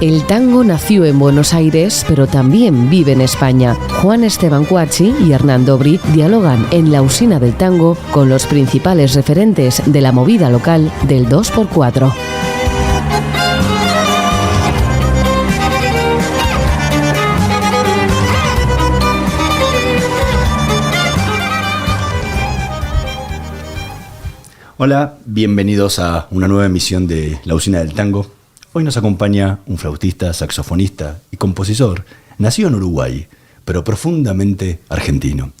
El tango nació en Buenos Aires, pero también vive en España. Juan Esteban Cuazzi y Hernán Dobry dialogan en La Usina del Tango con los principales referentes de la movida local del 2x4. Hola, bienvenidos a una nueva emisión de La Usina del Tango. Hoy nos acompaña un flautista, saxofonista y compositor, nacido en Uruguay, pero profundamente argentino.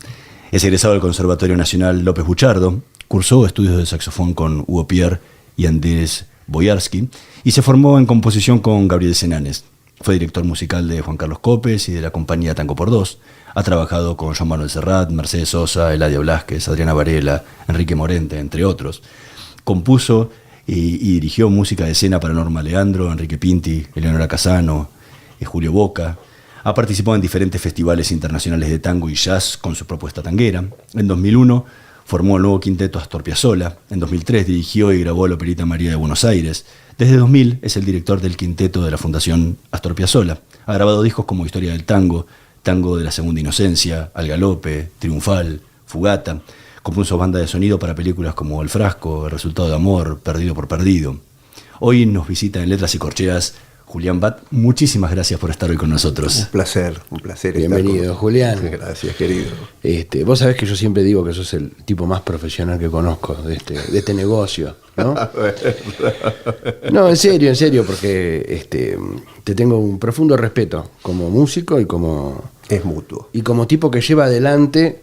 Es egresado del Conservatorio Nacional López Buchardo, cursó estudios de saxofón con Hugo Pierre y Andrés Boyarsky y se formó en composición con Gabriel Senanes. Fue director musical de Juan Carlos Copes y de la compañía Tango por Dos. Ha trabajado con Joan Manuel Serrat, Mercedes Sosa, Eladia Blasquez, Adriana Varela, Enrique Morente, entre otros. Compuso y dirigió música de escena para Norma Leandro, Enrique Pinti, Eleonora Casano, Julio Boca. Ha participado en diferentes festivales internacionales de tango y jazz con su propuesta tanguera. En 2001 formó el nuevo quinteto Astor Piazzolla. En 2003 dirigió y grabó la Operita María de Buenos Aires. Desde 2000 es el director del quinteto de la Fundación Astor Piazzolla. Ha grabado discos como Historia del Tango, Tango de la Segunda Inocencia, Al Galope, Triunfal, Fugata. Compuso banda de sonido para películas como El Frasco, El Resultado de Amor, Perdido por Perdido. Hoy nos visita en Letras y Corcheas Julián Bat. Muchísimas gracias por estar hoy con nosotros. Un placer. Bienvenido, Julián. Gracias, querido. Vos sabés que yo siempre digo que sos el tipo más profesional que conozco de este negocio, ¿no? No, en serio, porque te tengo un profundo respeto como músico y como... Es mutuo. Y como tipo que lleva adelante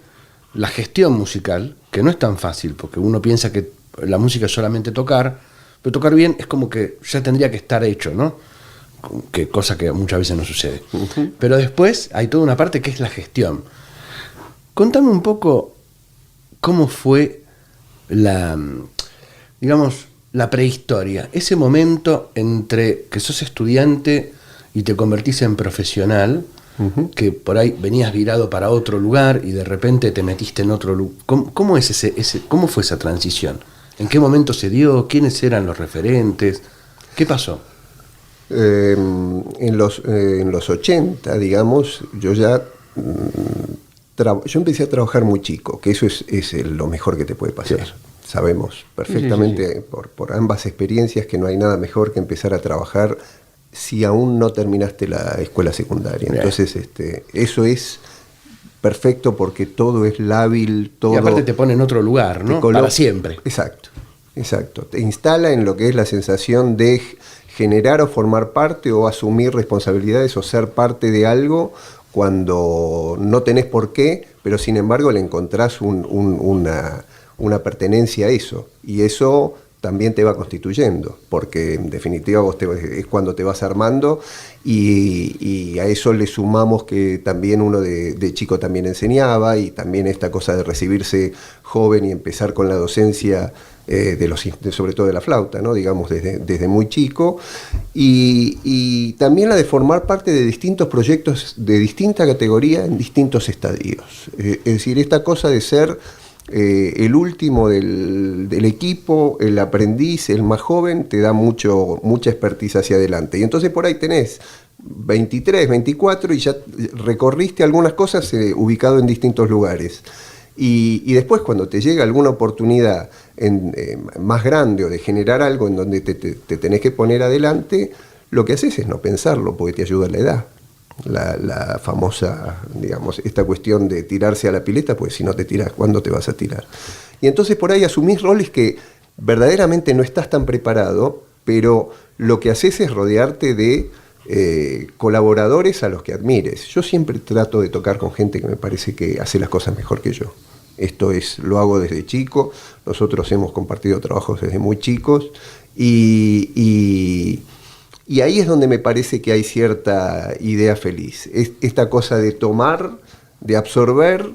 la gestión musical, que no es tan fácil, porque uno piensa que la música es solamente tocar, pero tocar bien es como que ya tendría que estar hecho, ¿no? Cosa que muchas veces no sucede. Uh-huh. Pero después hay toda una parte que es la gestión. Contame un poco cómo fue la prehistoria, ese momento entre que sos estudiante y te convertís en profesional, uh-huh, que por ahí venías virado para otro lugar y de repente te metiste en otro lugar. ¿Cómo fue esa transición? ¿En qué momento se dio? ¿Quiénes eran los referentes? ¿Qué pasó? En los 80, digamos, yo empecé a trabajar muy chico, que eso es lo mejor que te puede pasar. Sí. Sabemos perfectamente, sí. Por ambas experiencias, que no hay nada mejor que empezar a trabajar si aún no terminaste la escuela secundaria. Bien. Entonces, eso es perfecto porque todo es lábil, todo... Y aparte te pone en otro lugar, ¿no? Para siempre. Exacto. Te instala en lo que es la sensación de generar o formar parte o asumir responsabilidades o ser parte de algo cuando no tenés por qué, pero sin embargo le encontrás una pertenencia a eso, y eso también te va constituyendo, porque en definitiva es cuando te vas armando, y a eso le sumamos que también uno de chico también enseñaba, y también esta cosa de recibirse joven y empezar con la docencia sobre todo de la flauta, ¿no? Digamos, desde muy chico, y también la de formar parte de distintos proyectos de distinta categoría en distintos estadios. Es decir, esta cosa de ser el último del equipo, el aprendiz, el más joven, te da mucha expertise hacia adelante. Y entonces por ahí tenés 23, 24 y ya recorriste algunas cosas ubicado en distintos lugares. Y después cuando te llega alguna oportunidad más grande o de generar algo en donde te tenés que poner adelante, lo que haces es no pensarlo porque te ayuda la edad. La famosa, digamos, esta cuestión de tirarse a la pileta, pues si no te tiras, ¿cuándo te vas a tirar? Y entonces por ahí asumís roles que verdaderamente no estás tan preparado, pero lo que haces es rodearte de colaboradores a los que admires. Yo siempre trato de tocar con gente que me parece que hace las cosas mejor que yo. Lo hago desde chico, nosotros hemos compartido trabajos desde muy chicos, y ahí es donde me parece que hay cierta idea feliz. Esta cosa de tomar, de absorber,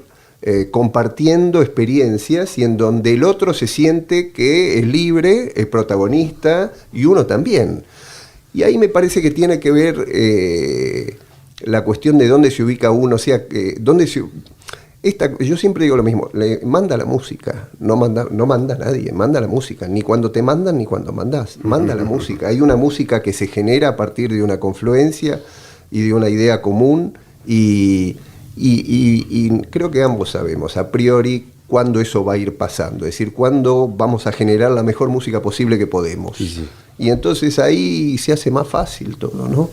compartiendo experiencias, y en donde el otro se siente que es libre, es protagonista, y uno también. Y ahí me parece que tiene que ver la cuestión de dónde se ubica uno, o sea, Yo siempre digo lo mismo, manda la música, no manda nadie, manda la música, ni cuando te mandan ni cuando mandás, manda la música. Hay una música que se genera a partir de una confluencia y de una idea común y creo que ambos sabemos a priori cuándo eso va a ir pasando, es decir, cuándo vamos a generar la mejor música posible que podemos. Sí. Y entonces ahí se hace más fácil todo, ¿no?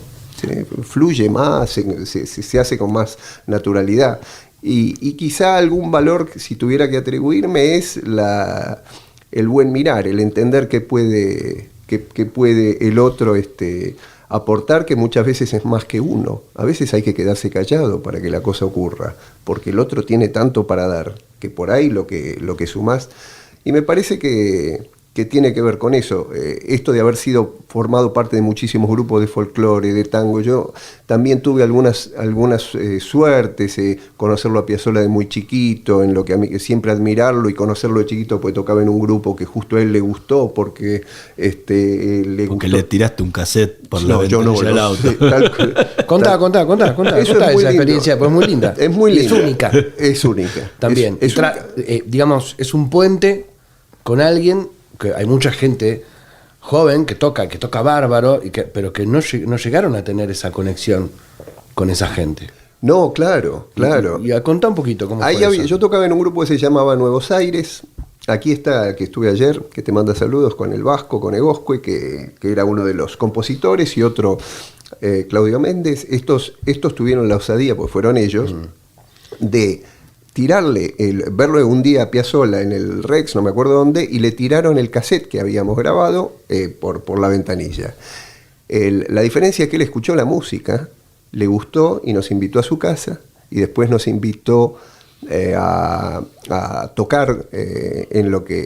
Fluye más, se hace con más naturalidad. Y quizá algún valor, si tuviera que atribuirme, es el buen mirar, el entender que puede el otro aportar, que muchas veces es más que uno. A veces hay que quedarse callado para que la cosa ocurra, porque el otro tiene tanto para dar, que por ahí lo que sumás. Y me parece que tiene que ver con eso. Esto de haber sido formado parte de muchísimos grupos de folclore, de tango. Yo también tuve algunas suertes, conocerlo a Piazzolla de muy chiquito, en lo que a mí siempre admirarlo y conocerlo de chiquito, porque tocaba en un grupo que justo a él le gustó, porque le tiraste un cassette por la ventanilla del auto. Contá esa experiencia, pues muy linda. Es muy linda. Es única. Es única. También. Digamos, es un puente con alguien, que hay mucha gente joven que toca bárbaro, pero que no llegaron a tener esa conexión con esa gente. No, claro. Y contá un poquito cómo fue eso. Yo tocaba en un grupo que se llamaba Nuevos Aires. Aquí está, que estuve ayer, que te manda saludos, con el Vasco, con Egoscue, que era uno de los compositores, y otro, Claudio Méndez. Estos tuvieron la osadía, pues fueron ellos, de verlo un día a Piazzolla en el Rex, no me acuerdo dónde, y le tiraron el cassette que habíamos grabado por la ventanilla. La diferencia es que él escuchó la música, le gustó y nos invitó a su casa, y después nos invitó a tocar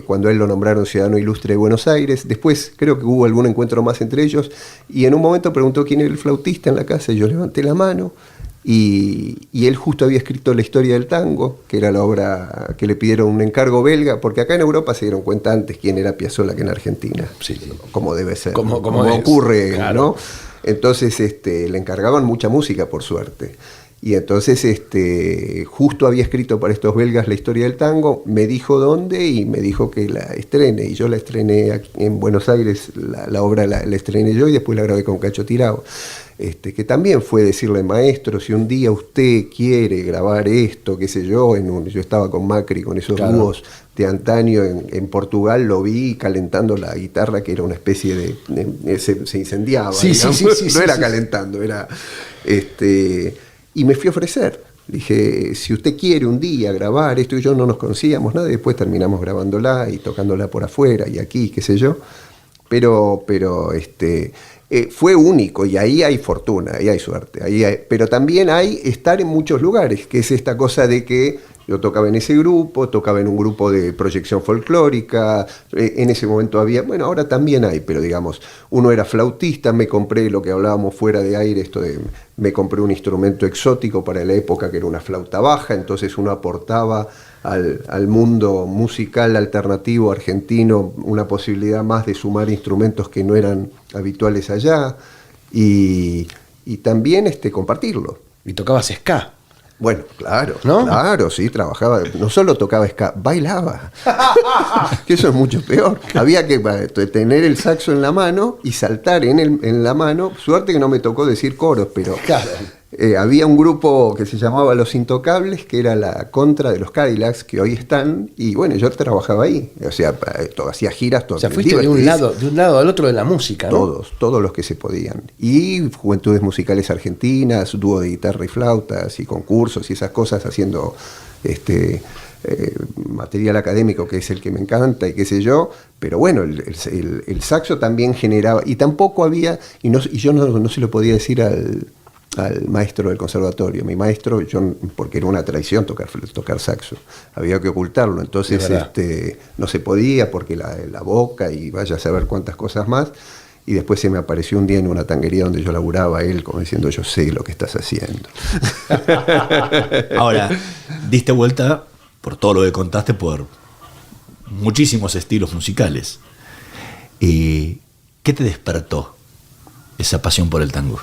cuando él lo nombraron Ciudadano Ilustre de Buenos Aires. Después creo que hubo algún encuentro más entre ellos, y en un momento preguntó quién era el flautista en la casa, y yo levanté la mano. Y él justo había escrito La historia del tango, que era la obra que le pidieron un encargo belga, porque acá en Europa se dieron cuenta antes quién era Piazzolla que en Argentina, sí. Como debe ser, como ocurre, claro. ¿No? Entonces le encargaban mucha música, por suerte. Y entonces justo había escrito para estos belgas La historia del tango, me dijo dónde y me dijo que la estrene, y yo la estrené aquí en Buenos Aires, la obra la estrené yo y después la grabé con Cacho Tirao. Que también fue decirle, maestro, si un día usted quiere grabar esto, qué sé yo, yo estaba con Macri, con esos dúos de antaño en Portugal, lo vi calentando la guitarra, que era una especie de se incendiaba, sí, no era calentando, era y me fui a ofrecer. Dije, si usted quiere un día grabar esto, y yo no nos conocíamos nada, y después terminamos grabándola y tocándola por afuera y aquí, qué sé yo, pero fue único, y ahí hay fortuna, ahí hay suerte, pero también hay estar en muchos lugares, que es esta cosa de que yo tocaba en ese grupo, tocaba en un grupo de proyección folclórica, en ese momento había, bueno, ahora también hay, pero digamos, uno era flautista, me compré lo que hablábamos fuera de aire, me compré un instrumento exótico para la época que era una flauta baja, entonces uno aportaba al mundo musical alternativo argentino una posibilidad más de sumar instrumentos que no eran habituales allá, y también compartirlo. Y tocabas ska. Bueno, claro, ¿no? Claro, sí, trabajaba, no solo tocaba ska, bailaba, que eso es mucho peor. Había que tener el saxo en la mano y saltar en la mano. Suerte que no me tocó decir coros, pero claro. Había un grupo que se llamaba Los Intocables, que era la contra de los Cadillacs, que hoy están, y bueno, yo trabajaba ahí, o sea, hacía giras. O sea, fuiste de un lado al otro de la música, ¿no? Todos los que se podían. Y Juventudes Musicales Argentinas, dúo de guitarra y flautas, y concursos y esas cosas, haciendo material académico, que es el que me encanta y qué sé yo, pero bueno, el saxo también generaba, y tampoco había, y yo no se lo podía decir al maestro del conservatorio, mi maestro, porque era una traición tocar saxo, había que ocultarlo, entonces no se podía porque la boca y vaya a saber cuántas cosas más, y después se me apareció un día en una tanguería donde yo laburaba, él como diciendo, yo sé lo que estás haciendo. Ahora, diste vuelta por todo lo que contaste, por muchísimos estilos musicales. ¿Qué te despertó esa pasión por el tango?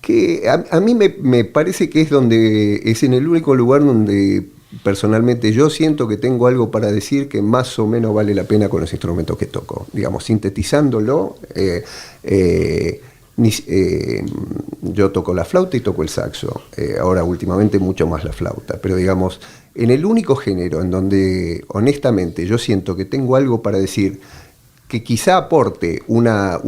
que a mí me parece que es en el único lugar donde personalmente yo siento que tengo algo para decir que más o menos vale la pena con los instrumentos que toco. Digamos, sintetizándolo, yo toco la flauta y toco el saxo. Ahora últimamente mucho más la flauta, pero digamos, en el único género en donde honestamente yo siento que tengo algo para decir que quizá aporte una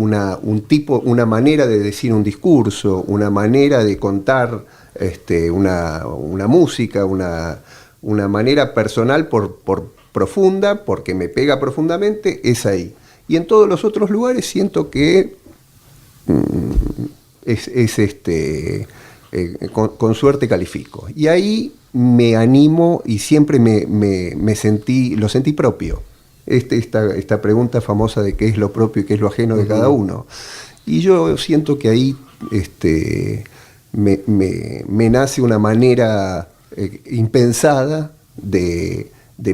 manera de decir un discurso, una manera de contar una música, una manera personal por profunda, porque me pega profundamente, es ahí. Y en todos los otros lugares siento que con suerte califico. Y ahí me animo y siempre lo sentí propio. Esta pregunta famosa de qué es lo propio y qué es lo ajeno de cada uno. Y yo siento que ahí me nace una manera impensada de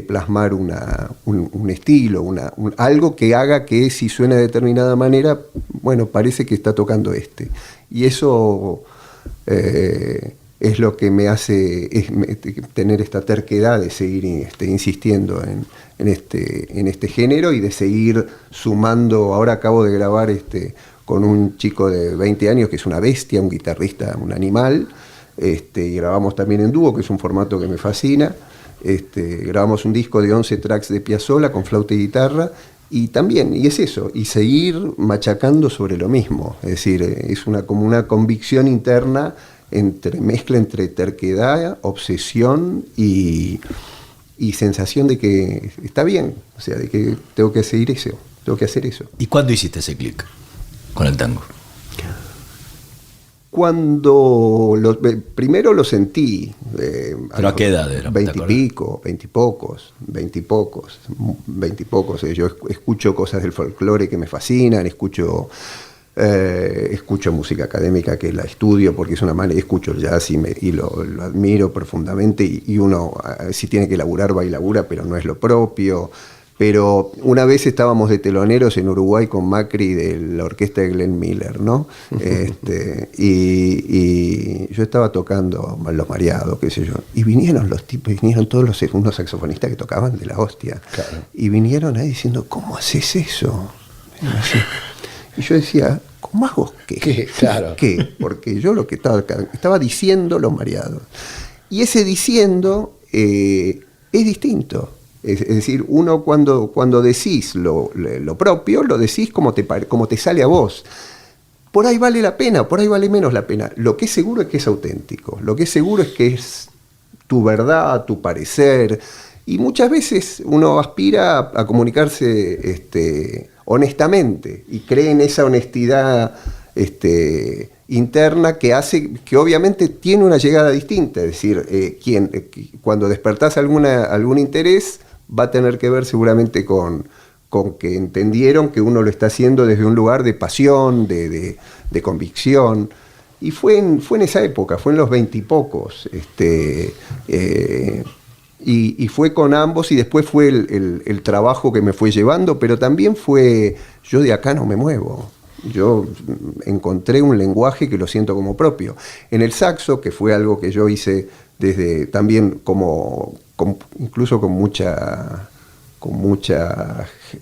plasmar un estilo, algo que haga que si suena de determinada manera, bueno, parece que está tocando Y eso es lo que me hace tener esta terquedad de seguir insistiendo en este género y de seguir sumando. Ahora acabo de grabar con un chico de 20 años que es una bestia, un guitarrista, un animal, y grabamos también en dúo, que es un formato que me fascina. Grabamos un disco de 11 tracks de Piazzolla con flauta y guitarra, y es eso, y seguir machacando sobre lo mismo. Es decir, es como una convicción interna, mezcla entre terquedad, obsesión y sensación de que está bien, o sea, de que tengo que seguir eso, tengo que hacer eso. ¿Y cuándo hiciste ese clic con el tango? Cuando primero lo sentí. ¿Pero a qué edad era? 20 y pocos. Yo escucho cosas del folclore que me fascinan, escucho música académica que la estudio porque es una manera, escucho el jazz y lo admiro profundamente, y uno si tiene que laburar va y labura, pero no es lo propio. Pero una vez estábamos de teloneros en Uruguay con Macri de la orquesta de Glenn Miller, ¿no? Y yo estaba tocando Los Mareados, qué sé yo, y vinieron los tipos, todos unos saxofonistas que tocaban de la hostia, claro. Y vinieron ahí diciendo, ¿cómo haces eso? Y yo decía, ¿cómo hago qué? ¿Qué? Claro. ¿Qué? Porque yo lo que estaba diciendo Los Mareados. Y ese diciendo es distinto. Es decir, uno cuando decís lo propio, lo decís como te sale a vos. Por ahí vale la pena, por ahí vale menos la pena. Lo que es seguro es que es auténtico. Lo que es seguro es que es tu verdad, tu parecer. Y muchas veces uno aspira a comunicarse honestamente y cree en esa honestidad interna que hace que obviamente tiene una llegada distinta. Es decir, cuando despertás algún interés, va a tener que ver seguramente con que entendieron que uno lo está haciendo desde un lugar de pasión, de convicción. Y fue en esa época, fue en los 20 y pocos. Y fue con ambos, y después fue el trabajo que me fue llevando, pero también fue, yo de acá no me muevo. Yo encontré un lenguaje que lo siento como propio. En el saxo, que fue algo que yo hice desde también incluso con mucha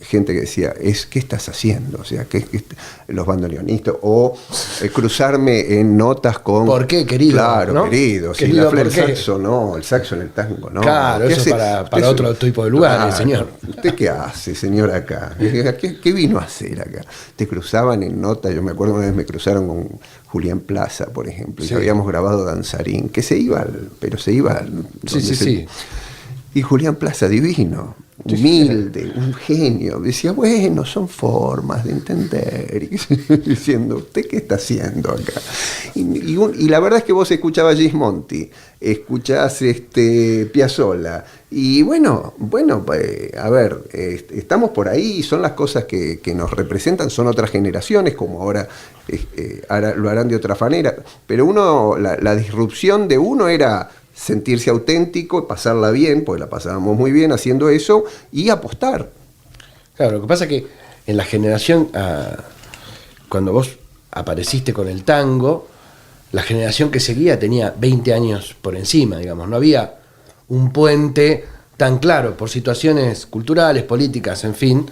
gente que decía, ¿qué estás haciendo? O sea, los bandoneonistas, o cruzarme en notas con... ¿Por qué, querido? Claro, ¿no? querido. Querido, el saxo no, el saxo en el tango no. Claro, eso para otro tipo de lugares, señor. ¿Usted qué hace, señor, acá? ¿Qué vino a hacer acá? Te cruzaban en notas, yo me acuerdo una vez me cruzaron con Julián Plaza, por ejemplo, sí. Y habíamos grabado Danzarín, que se iba. Sí. Y Julián Plaza, divino, humilde, un genio, decía, bueno, son formas de entender, y diciendo, ¿usted qué está haciendo acá? Y la verdad es que vos escuchabas Gismonti, escuchás Piazzolla, y bueno, a ver, estamos por ahí, son las cosas que nos representan, son otras generaciones, como ahora lo harán de otra manera, pero la disrupción de uno era sentirse auténtico, pasarla bien, porque la pasábamos muy bien haciendo eso, y apostar. Claro, lo que pasa es que en la generación, cuando vos apareciste con el tango, la generación que seguía tenía 20 años por encima, digamos. No había un puente tan claro por situaciones culturales, políticas, en fin.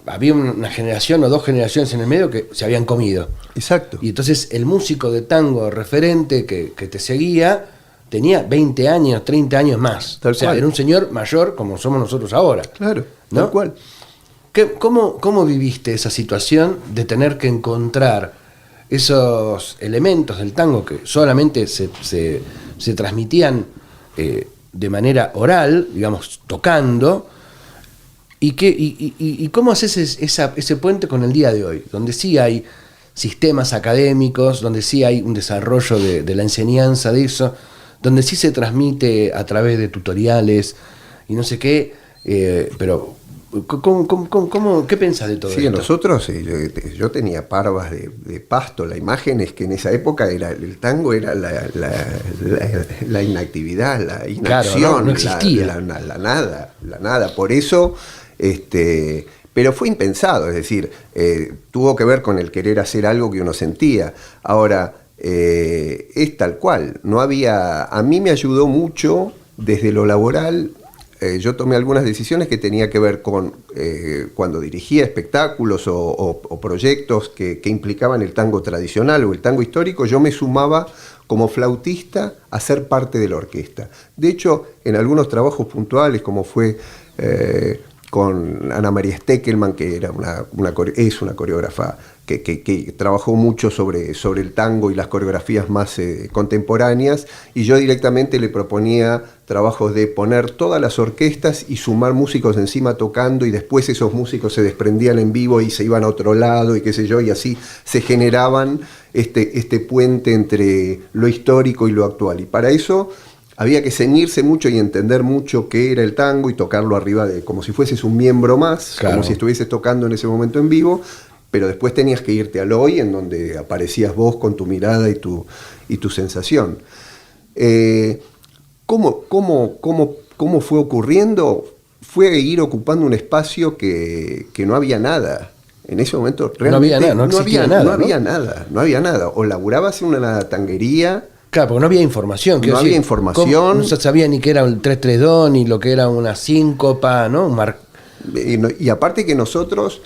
Había una generación o dos generaciones en el medio que se habían comido. Exacto. Y entonces el músico de tango referente que te seguía tenía 20 años, 30 años más. Tal o sea, cual. era un señor mayor como somos nosotros ahora. Claro, ¿no? tal cual. ¿Cómo viviste esa situación de tener que encontrar esos elementos del tango que solamente se transmitían de manera oral, digamos, tocando? ¿Y cómo haces ese puente con el día de hoy? Donde sí hay sistemas académicos, donde sí hay un desarrollo de la enseñanza de eso, donde sí se transmite a través de tutoriales y no sé qué, pero ¿qué pensás de todo Sí, esto? nosotros, yo tenía parvas de pasto. La imagen es que en esa época el tango era la inactividad, la inacción, Claro, no existía. la nada. Por eso, pero fue impensado, es decir, tuvo que ver con el querer hacer algo que uno sentía. Ahora, es tal cual, no había, a mí me ayudó mucho desde lo laboral. Yo tomé algunas decisiones que tenía que ver con cuando dirigía espectáculos o proyectos que implicaban el tango tradicional o el tango histórico. Yo me sumaba como flautista a ser parte de la orquesta. De hecho, en algunos trabajos puntuales, como fue con Ana María Steckelman, que era es una coreógrafa que trabajó mucho sobre el tango y las coreografías más contemporáneas, y yo directamente le proponía trabajos de poner todas las orquestas y sumar músicos encima tocando, y después esos músicos se desprendían en vivo y se iban a otro lado y qué sé yo, y así se generaban este puente entre lo histórico y lo actual. Y para eso había que ceñirse mucho y entender mucho qué era el tango y tocarlo arriba como si fueses un miembro más, claro, como si estuvieses tocando en ese momento en vivo. Pero después tenías que irte al hoy, en donde aparecías vos con tu mirada y tu sensación. ¿Cómo fue ocurriendo? Fue ir ocupando un espacio que no había nada. En ese momento realmente no había nada. O laburabas en una tanguería. Claro, porque no había información. No había información. No se sabía ni qué era un 3-3-2, ni lo que era una síncopa, ¿no? Y aparte que nosotros...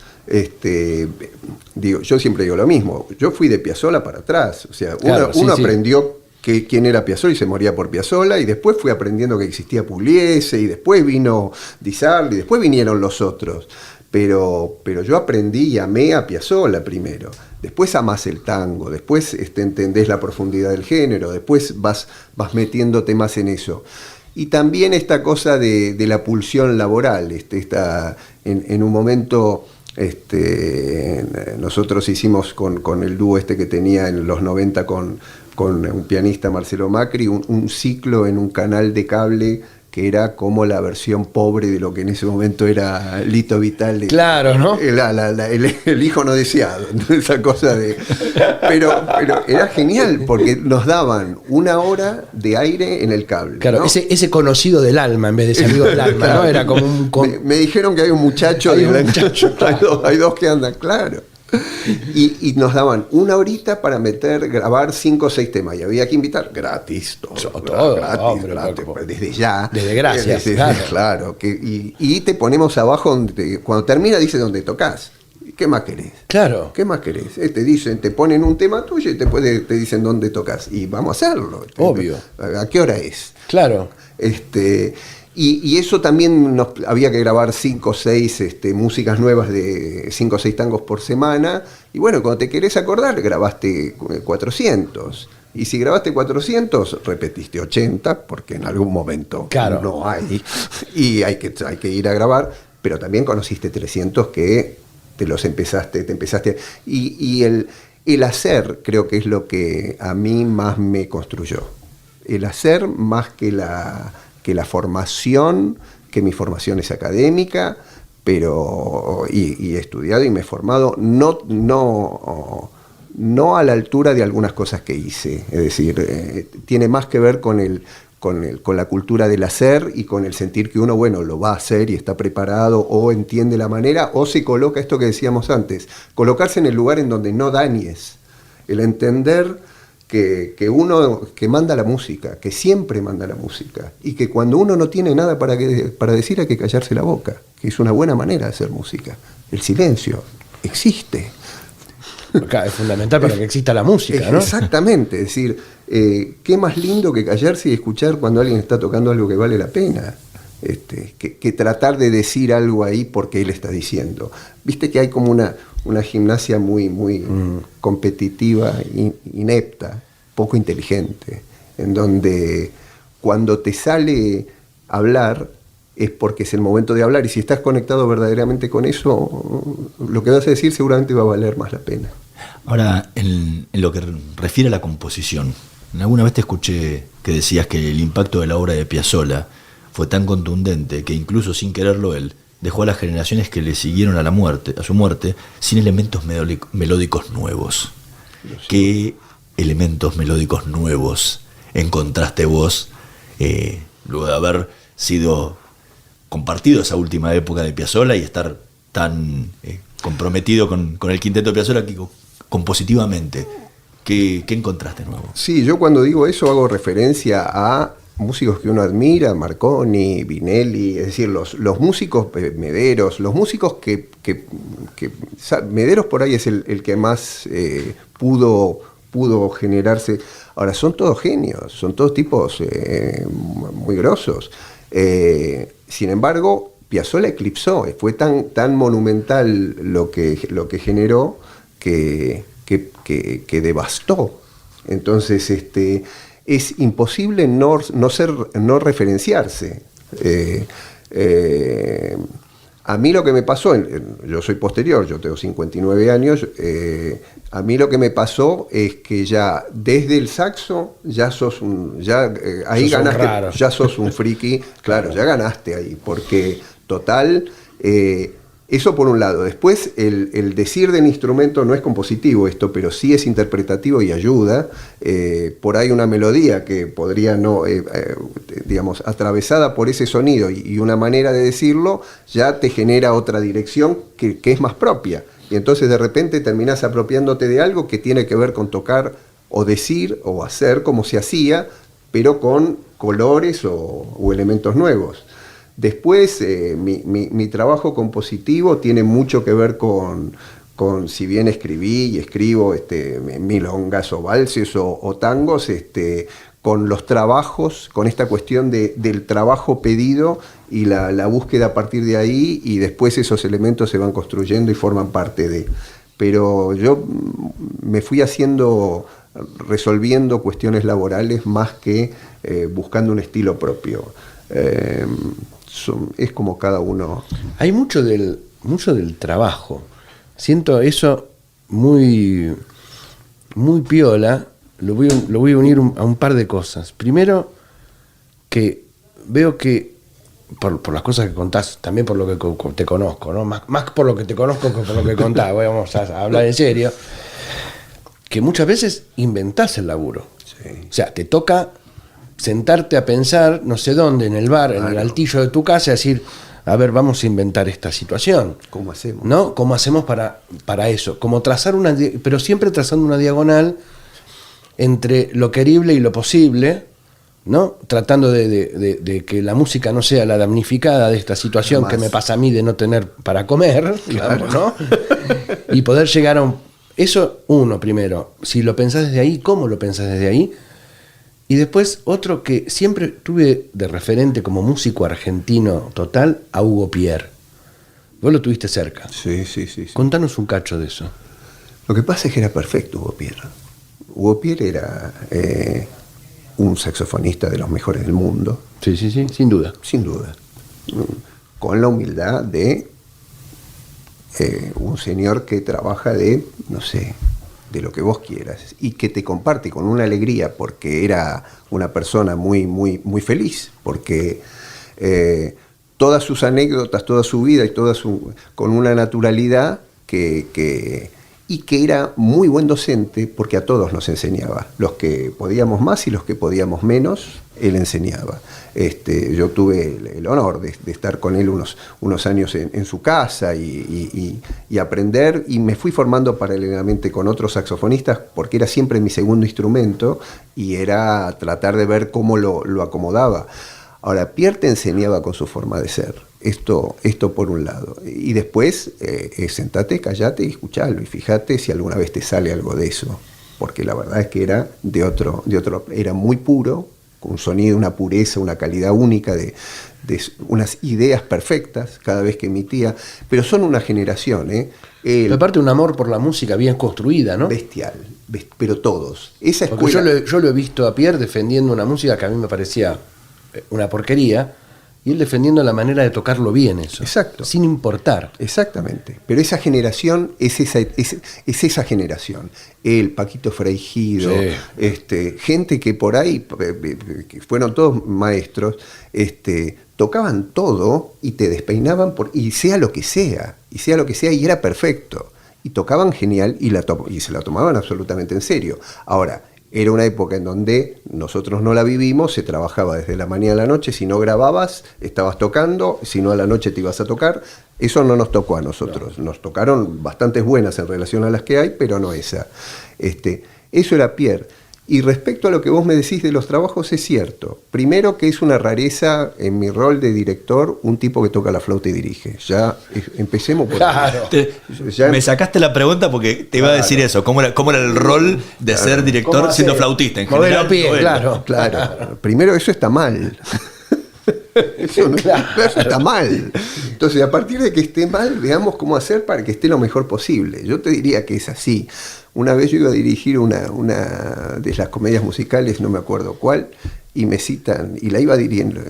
yo siempre digo lo mismo, yo fui de Piazzolla para atrás, o sea, claro, uno sí. aprendió quién era Piazzolla y se moría por Piazzolla, y después fui aprendiendo que existía Pugliese, y después vino Di Sarli, y después vinieron los otros, pero yo aprendí y amé a Piazzolla primero, después amás el tango, después entendés la profundidad del género, después vas metiéndote más en eso. Y también esta cosa de la pulsión laboral, en un momento... nosotros hicimos con el dúo que tenía en los 90 con un pianista, Marcelo Macri, un ciclo en un canal de cable que era como la versión pobre de lo que en ese momento era Lito Vitale. Claro, ¿no? El hijo no deseado, esa cosa de... Pero era genial, porque nos daban una hora de aire en el cable. Claro, ¿no? ese conocido del alma en vez de ese amigo del alma, Claro. ¿no? Era como un... Me dijeron que hay un muchacho... Claro. hay dos que andan, claro. Y nos daban una horita para grabar 5 o 6 temas, y había que invitar gratis, todo gratis, desde ya. Desde gracias, claro. Y te ponemos abajo, cuando termina dice dónde tocas. ¿Qué más querés? Claro. ¿Qué más querés? Te ponen un tema tuyo y te dicen dónde tocas. Y vamos a hacerlo. Obvio. ¿A qué hora es? Claro. Y eso también había que grabar 5 o 6 músicas nuevas de 5 o 6 tangos por semana. Y bueno, cuando te querés acordar, grabaste 400. Y si grabaste 400, repetiste 80, porque en algún momento claro, no hay. Y hay que ir a grabar. Pero también conociste 300 que te empezaste. Y el hacer creo que es lo que a mí más me construyó. El hacer más que la formación, que mi formación es académica, pero y he estudiado y me he formado, no a la altura de algunas cosas que hice. Es decir, tiene más que ver con la cultura del hacer y con el sentir que uno, bueno, lo va a hacer y está preparado, o entiende la manera, o se coloca, esto que decíamos antes, colocarse en el lugar en donde no dañes, el entender que uno que manda la música, que siempre manda la música, y que cuando uno no tiene nada para decir hay que callarse la boca, que es una buena manera de hacer música. El silencio existe. Acá es fundamental para que exista la música, ¿no? Exactamente, es decir, qué más lindo que callarse y escuchar cuando alguien está tocando algo que vale la pena, que tratar de decir algo ahí porque él está diciendo. Viste que hay como una gimnasia muy competitiva, inepta, poco inteligente, en donde cuando te sale hablar es porque es el momento de hablar, y si estás conectado verdaderamente con eso, lo que vas a decir seguramente va a valer más la pena. Ahora, en lo que refiere a la composición, alguna vez te escuché que decías que el impacto de la obra de Piazzolla fue tan contundente que incluso sin quererlo él dejó a las generaciones que le siguieron a su muerte, sin elementos melódicos nuevos. ¿Qué elementos melódicos nuevos encontraste vos luego de haber sido compartido esa última época de Piazzolla y estar tan comprometido con el quinteto de Piazzolla compositivamente? ¿Qué encontraste nuevo? Sí, yo cuando digo eso hago referencia a músicos que uno admira, Marconi, Vinelli, es decir, los músicos Mederos, los músicos que Mederos por ahí es el que más pudo generarse. Ahora, son todos genios, son todos tipos muy grosos. Sin embargo, Piazzolla eclipsó, fue tan monumental lo que generó que devastó. Entonces, es imposible no referenciarse. A mí lo que me pasó, yo soy posterior, yo tengo 59 años, a mí lo que me pasó es que ya desde el saxo ya ahí sos ganaste, ya sos un friki, claro, ya ganaste ahí, porque total, eso por un lado. Después el decir del instrumento no es compositivo esto, pero sí es interpretativo y ayuda. Por ahí una melodía que podría digamos, atravesada por ese sonido y una manera de decirlo, ya te genera otra dirección que es más propia. Y entonces de repente terminás apropiándote de algo que tiene que ver con tocar o decir o hacer como se hacía, pero con colores o elementos nuevos. Después, mi trabajo compositivo tiene mucho que ver con si bien escribí y escribo milongas o valses o tangos, con los trabajos, con esta cuestión del trabajo pedido y la búsqueda a partir de ahí, y después esos elementos se van construyendo y forman parte de. Pero yo me fui resolviendo cuestiones laborales más que buscando un estilo propio. Es como cada uno. Hay mucho del trabajo. Siento eso muy, muy piola. Lo voy a unir a un par de cosas. Primero, que veo que, por las cosas que contás, también por lo que te conozco, ¿no? Más por lo que te conozco que por lo que contás, vamos a hablar en serio, que muchas veces inventás el laburo. Sí. O sea, te toca sentarte a pensar, no sé dónde, en el bar, en el altillo de tu casa, y decir, a ver, vamos a inventar esta situación. ¿Cómo hacemos? ¿No? ¿Cómo hacemos para eso? Como trazar pero siempre trazando una diagonal entre lo querible y lo posible, ¿no? Tratando de que la música no sea la damnificada de esta situación Jamás. Que me pasa a mí de no tener para comer, digamos, ¿no? Y poder llegar a eso, uno, primero. Si lo pensás desde ahí, ¿cómo lo pensás desde ahí? Y después otro que siempre tuve de referente como músico argentino total, a Hugo Pierre. Vos lo tuviste cerca. Sí. Contanos un cacho de eso. Lo que pasa es que era perfecto Hugo Pierre. Hugo Pierre era un saxofonista de los mejores del mundo. Sí, sin duda. Sin duda. Con la humildad de un señor que trabaja de lo que vos quieras, y que te comparte con una alegría, porque era una persona muy, muy, muy feliz, porque todas sus anécdotas, toda su vida y con una naturalidad que y que era muy buen docente porque a todos nos enseñaba. Los que podíamos más y los que podíamos menos, él enseñaba. Yo tuve el honor de estar con él unos años en su casa y aprender, y me fui formando paralelamente con otros saxofonistas porque era siempre mi segundo instrumento y era tratar de ver cómo lo acomodaba. Ahora, Pierre te enseñaba con su forma de ser. Esto por un lado. Y después, sentate, callate y escuchalo. Y fíjate si alguna vez te sale algo de eso. Porque la verdad es que era de otro, era muy puro, con un sonido, una pureza, una calidad única, de unas ideas perfectas cada vez que emitía. Pero son una generación, Pero aparte un amor por la música bien construida, ¿no? Bestial. Pero todos. Esa Porque escuela... yo lo he visto a Pierre defendiendo una música que a mí me parecía una porquería, y él defendiendo la manera de tocarlo bien, eso. Exacto. Sin importar. Exactamente. Pero esa generación es esa generación. Él, Paquito Fraijido, sí. Gente que por ahí, que fueron todos maestros, tocaban todo y te despeinaban, y sea lo que sea, y era perfecto. Y tocaban genial y se la tomaban absolutamente en serio. Ahora, era una época en donde nosotros no la vivimos, se trabajaba desde la mañana a la noche, si no grababas, estabas tocando, si no a la noche te ibas a tocar. Eso no nos tocó a nosotros, nos tocaron bastantes buenas en relación a las que hay, pero no esa. Eso era Pierre. Y respecto a lo que vos me decís de los trabajos, es cierto. Primero que es una rareza en mi rol de director, un tipo que toca la flauta y dirige. Ya empecemos por claro. Me sacaste la pregunta porque te iba a decir eso. ¿Cómo era el rol de ser director siendo flautista? En general, claro. Primero, eso está mal. Eso está mal. Entonces, a partir de que esté mal, veamos cómo hacer para que esté lo mejor posible. Yo te diría que es así. Una vez yo iba a dirigir una de las comedias musicales, no me acuerdo cuál, y me citan, y la iba dirigiendo,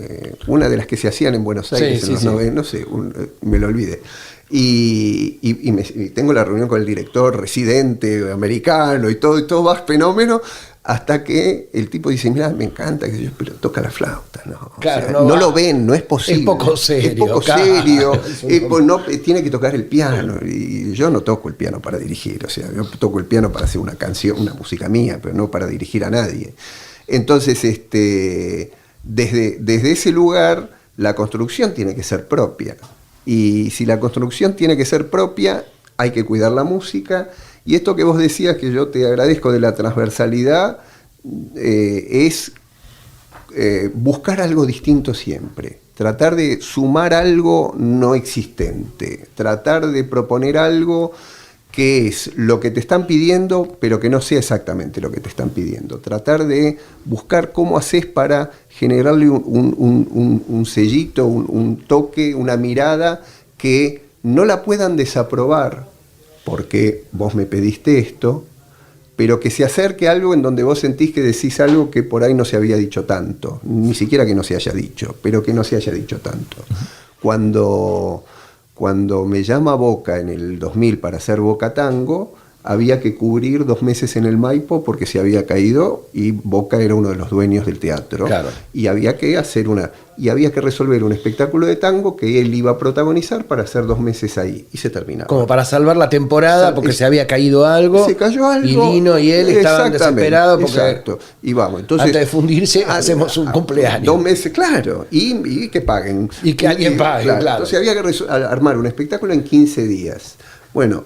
una de las que se hacían en Buenos Aires, en los 90, no sé, me lo olvidé. Y tengo la reunión con el director residente americano y todo va fenómeno, hasta que el tipo dice, mira, me encanta, pero toca la flauta. No, claro, o sea, no lo ven, no es posible. Es poco serio. Tiene que tocar el piano. Y yo no toco el piano para dirigir. O sea, yo toco el piano para hacer una canción, una música mía, pero no para dirigir a nadie. Entonces, desde ese lugar, la construcción tiene que ser propia. Y si la construcción tiene que ser propia, hay que cuidar la música. Y esto que vos decías, que yo te agradezco de la transversalidad, es buscar algo distinto siempre. Tratar de sumar algo no existente. Tratar de proponer algo que es lo que te están pidiendo, pero que no sea exactamente lo que te están pidiendo. Tratar de buscar cómo haces para generarle un sellito, un toque, una mirada que no la puedan desaprobar, porque vos me pediste esto, pero que se acerque a algo en donde vos sentís que decís algo que por ahí no se había dicho tanto, ni siquiera que no se haya dicho, pero que no se haya dicho tanto. Cuando me llama Boca en el 2000 para hacer Boca Tango, había que cubrir 2 meses en el Maipo porque se había caído y Boca era uno de los dueños del teatro. Claro. Y había que resolver un espectáculo de tango que él iba a protagonizar para hacer 2 meses ahí. Y se terminaba. Como para salvar la temporada porque se había caído algo. Se cayó algo. Y Lino y él estaban desesperados porque exacto. Y vamos, entonces, antes de fundirse hacemos un cumpleaños. 2 meses, claro. Y que paguen. Y que alguien pague, claro. Entonces había que armar un espectáculo en 15 días. Bueno,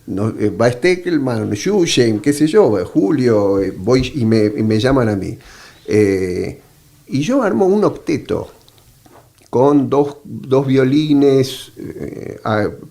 va Steckelman, Yuyen, qué sé yo, Julio, voy y me llaman a mí. Y yo armo un octeto con dos violines,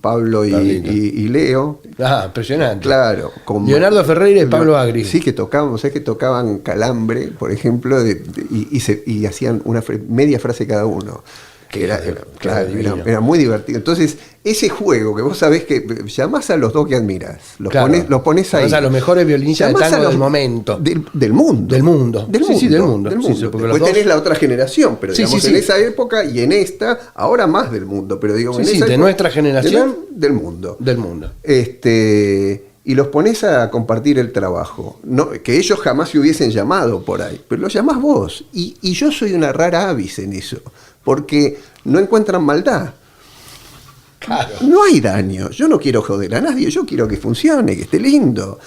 Pablo y Leo. Ah, impresionante. Claro. Leonardo Ferreira y Pablo Agri. Sí, que tocaban calambre, por ejemplo, y hacían una media frase cada uno. Que era muy divertido. Entonces, ese juego que vos sabés que llamás a los dos que admirás, los pones ahí. O sea, los mejores violinistas de tango del momento. Del mundo. Del mundo. Sí, del mundo. Sí, después tenés la otra generación, pero digamos, en esa época y en esta, ahora más del mundo, pero digo, en esa época, de nuestra generación. Del mundo. Del mundo. Y los pones a compartir el trabajo. No, que ellos jamás se hubiesen llamado por ahí, pero los llamás vos. Y yo soy una rara avis en eso, porque no encuentran maldad. Claro. No hay daño. Yo no quiero joder a nadie, yo quiero que funcione, que esté lindo.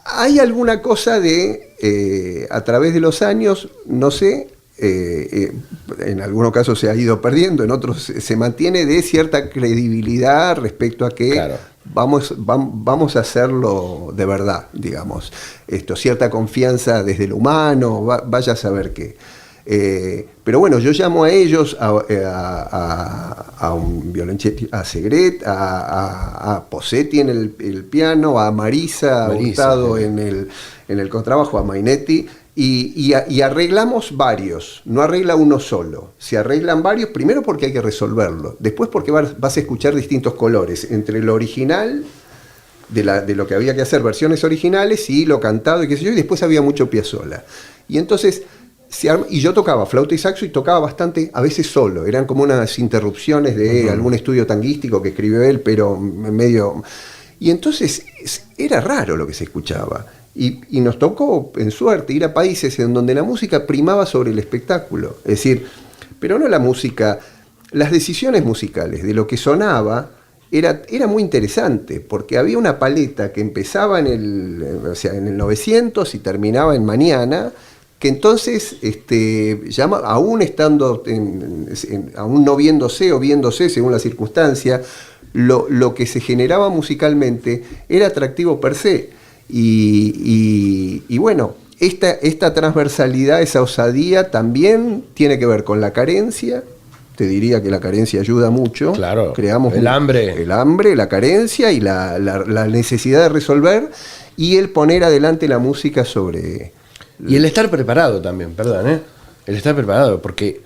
Hay alguna cosa de, a través de los años, no sé, en algunos casos se ha ido perdiendo, en otros se mantiene, de cierta credibilidad respecto a que claro, vamos a hacerlo de verdad, digamos. Cierta confianza desde lo humano, vaya a saber qué. Pero bueno, yo llamo a ellos, a un violonchelo, a Segret, a Posetti en el piano, a Marisa Hurtado en el contrabajo, a Mainetti, y arreglamos varios, no arregla uno solo, se arreglan varios, primero porque hay que resolverlo, después porque vas a escuchar distintos colores, entre lo original, de lo que había que hacer, versiones originales, y lo cantado, y qué sé yo, y después había mucho Piazzolla. Y entonces... Y yo tocaba flauta y saxo y tocaba bastante, a veces solo, eran como unas interrupciones de algún estudio tanguístico que escribió él, pero medio... Y entonces era raro lo que se escuchaba. Y nos tocó, en suerte, ir a países en donde la música primaba sobre el espectáculo. Es decir, pero no la música, las decisiones musicales de lo que sonaba era muy interesante, porque había una paleta que empezaba en el 900 y terminaba en mañana, que entonces, aún estando, aún no viéndose o viéndose según la circunstancia, lo que se generaba musicalmente era atractivo per se. Y bueno, esta transversalidad, esa osadía también tiene que ver con la carencia. Te diría que la carencia ayuda mucho. Claro, creamos el hambre. El hambre, la carencia y la necesidad de resolver, y el poner adelante la música sobre... Y el estar preparado también, perdón, el estar preparado, porque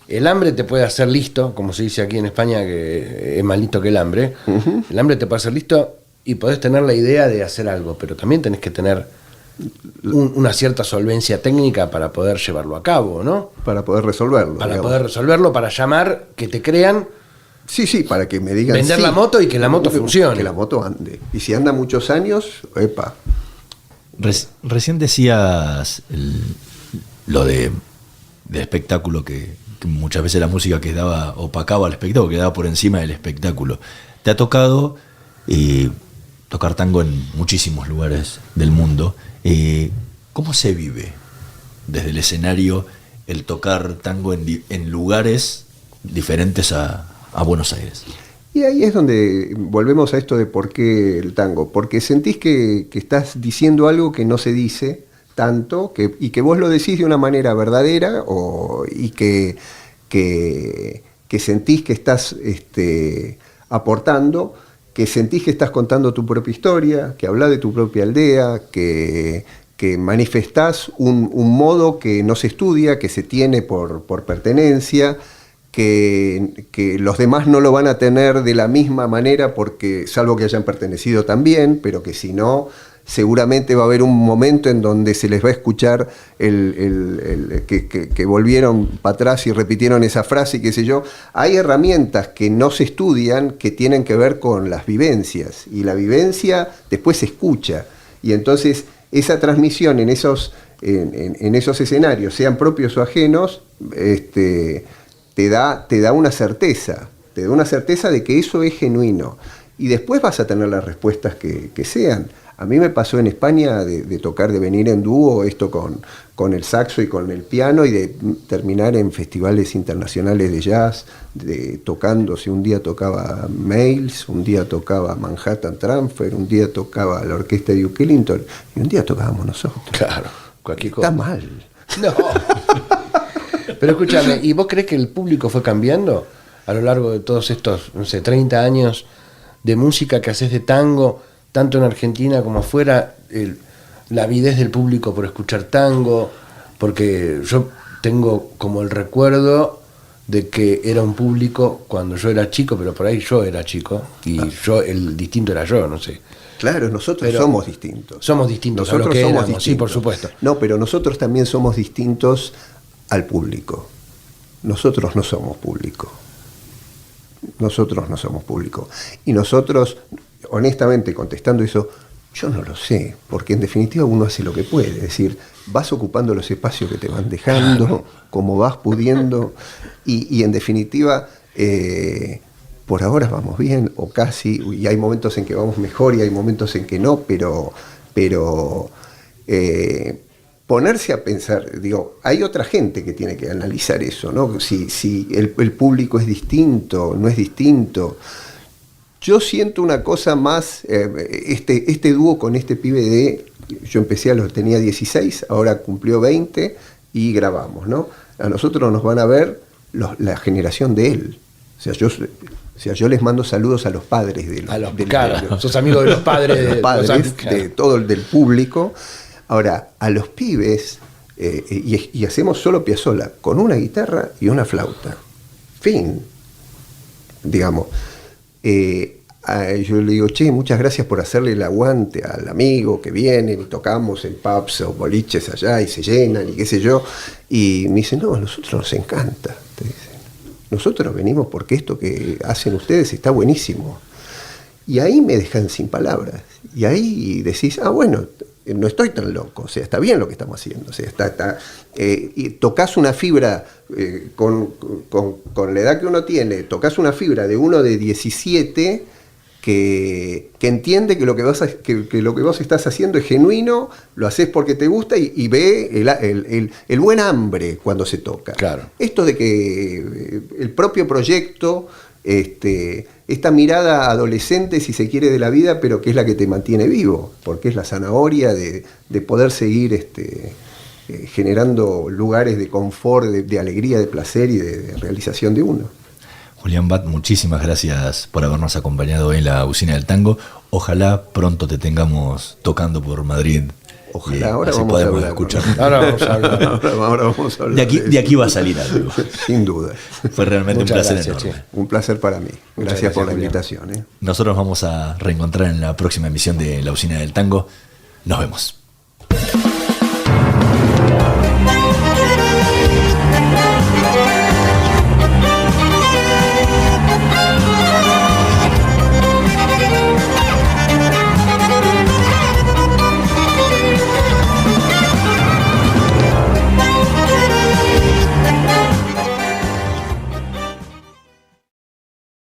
el hambre te puede hacer listo, como se dice aquí en España, que es más listo que el hambre. Uh-huh. El hambre te puede hacer listo y podés tener la idea de hacer algo, pero también tenés que tener una cierta solvencia técnica para poder llevarlo a cabo, ¿no? Para poder resolverlo. Para poder resolverlo, para llamar, que te crean. Sí, para que me digan vender la moto y que la moto funcione. Que la moto ande. Y si anda muchos años, epa. Recién decías lo de espectáculo, que muchas veces la música opacaba al espectáculo, quedaba por encima del espectáculo. Te ha tocado tocar tango en muchísimos lugares del mundo. ¿Cómo se vive desde el escenario el tocar tango en lugares diferentes a Buenos Aires? Y ahí es donde volvemos a esto de por qué el tango. Porque sentís que estás diciendo algo que no se dice tanto, y que vos lo decís de una manera verdadera, y que sentís que estás aportando, que sentís que estás contando tu propia historia, que hablas de tu propia aldea, que manifestás un modo que no se estudia, que se tiene por pertenencia, que los demás no lo van a tener de la misma manera, porque salvo que hayan pertenecido también, pero que si no, seguramente va a haber un momento en donde se les va a escuchar que volvieron para atrás y repitieron esa frase y qué sé yo. Hay herramientas que no se estudian, que tienen que ver con las vivencias, y la vivencia después se escucha, y entonces esa transmisión en esos escenarios, sean propios o ajenos, te da una certeza, de que eso es genuino, y después vas a tener las respuestas que sean. A mí me pasó en España de tocar, de venir en dúo, esto con el saxo y con el piano, y de terminar en festivales internacionales de jazz, tocando, si un día tocaba Mails, un día tocaba Manhattan Transfer, un día tocaba la orquesta de Duke Ellington, y un día tocábamos nosotros. Claro, cualquier cosa. Está mal. No. Pero escúchame, ¿y vos crees que el público fue cambiando a lo largo de todos estos, 30 años de música que haces de tango, tanto en Argentina como afuera, la avidez del público por escuchar tango? Porque yo tengo como el recuerdo de que era un público cuando yo era chico, pero por ahí yo era chico, y el distinto era yo, no sé. Claro, nosotros somos distintos. Somos distintos a lo que éramos, distintos. Sí, por supuesto. No, pero nosotros también somos distintos al público. Nosotros no somos público. Y nosotros, honestamente, contestando eso, yo no lo sé, porque en definitiva uno hace lo que puede. Es decir, vas ocupando los espacios que te van dejando, como vas pudiendo, y en definitiva por ahora vamos bien, o casi, y hay momentos en que vamos mejor y hay momentos en que no, pero ponerse a pensar, digo, hay otra gente que tiene que analizar eso, ¿no? Si el público es distinto, no es distinto. Yo siento una cosa más, este dúo con este pibe yo empecé tenía 16, ahora cumplió 20 y grabamos, ¿no? A nosotros nos van a ver la generación de él. O sea, yo les mando saludos a los padres sos amigos de los padres, de los padres, de todo el del público. Ahora, a los pibes, y hacemos solo Piazzolla, con una guitarra y una flauta. Fin. Digamos. Yo le digo, che, muchas gracias por hacerle el aguante al amigo que vienen y tocamos en pubs o boliches allá y se llenan y qué sé yo. Y me dice, no, a nosotros nos encanta. Te dicen. Nosotros venimos porque esto que hacen ustedes está buenísimo. Y ahí me dejan sin palabras. Y ahí decís, bueno, no estoy tan loco, o sea, está bien lo que estamos haciendo, o sea, y tocas una fibra con la edad que uno tiene, tocas una fibra de uno de 17 que entiende que lo que vos estás haciendo es genuino, lo haces porque te gusta y ve el buen hambre cuando se toca. Claro. Esto de que el propio proyecto, esta mirada adolescente, si se quiere, de la vida, pero que es la que te mantiene vivo, porque es la zanahoria de poder seguir generando lugares de confort, de alegría, de placer y de realización de uno. Julián Bat, muchísimas gracias por habernos acompañado hoy en la Usina del Tango. Ojalá pronto te tengamos tocando por Madrid. Ojalá, ahora así vamos podemos a hablar. escuchar. Ahora vamos a hablar. Ahora vamos a hablar. De aquí va a salir algo. Sin duda. Fue realmente Muchas un placer gracias, enorme. Un placer para mí. Gracias por la Julián. invitación. Nosotros vamos a reencontrar en la próxima emisión de La Usina del Tango. Nos vemos.